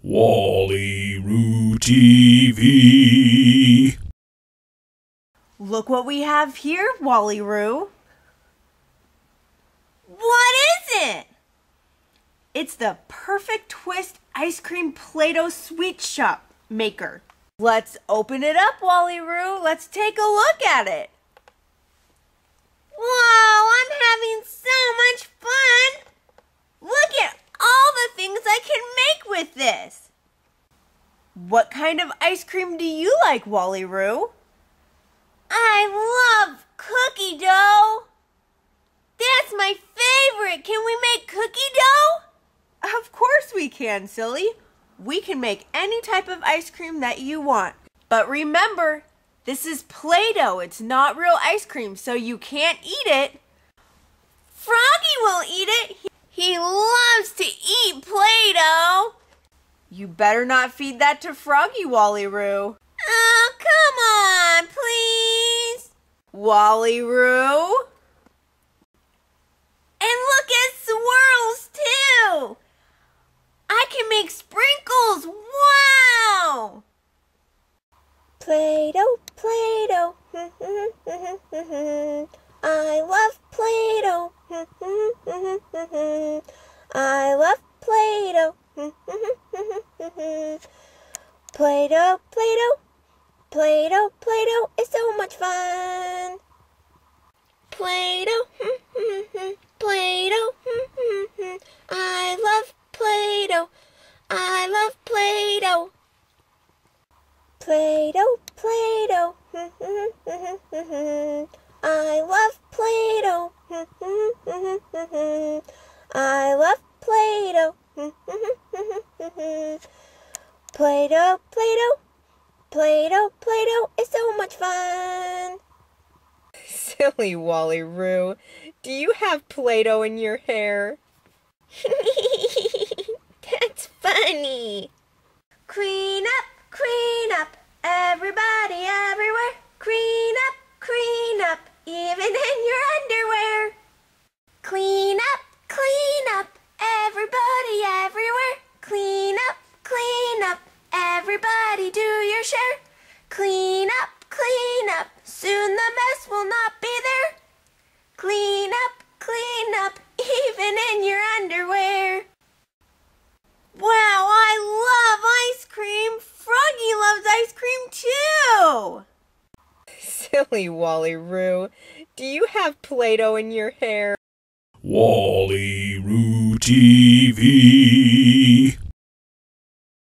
WallyRooTV. Look what we have here, WallyRoo. What is it? It's the Perfect Twist Ice Cream Play-Doh Sweet Shop maker. Let's open it up, WallyRoo. Let's take a look at it. Whoa, I'm having so much fun. Look at all the things I can make with this. What kind of ice cream do you like, WallyRoo? I love cookie dough. That's my favorite. Can we make cookie dough? Of course we can, silly. We can make any type of ice cream that you want. But remember, this is Play-Doh. It's not real ice cream, so you can't eat it. Froggy will eat it. He loves to eat Play-Doh. You better not feed that to Froggy, WallyRoo. Oh, come on, please. WallyRoo. And look at swirls, too. I can make sprinkles. Wow. Play-Doh, Play-Doh. I love Play-Doh. I love Play-Doh. Play-Doh, Play-Doh. Play-Doh, Play-Doh is so much fun. Play-Doh, Play-Doh. I love Play-Doh. I love Play-Doh. Play-Doh, Play-Doh. I love Play-Doh. I love Play-Doh. Play-Doh, Play-Doh. Play-Doh, Play-Doh is so much fun. Silly WallyRoo, do you have Play-Doh in your hair? That's funny. Clean up, everybody everywhere. Clean up, even in your underwear. Clean up, everybody everywhere. Clean up, everybody do your share. Clean up, soon the mess will not be there. Clean up, even in your underwear. Wow, I love ice cream. Froggy loves ice cream too. Silly WallyRoo, do you have Play-Doh in your hair? WallyRooTV.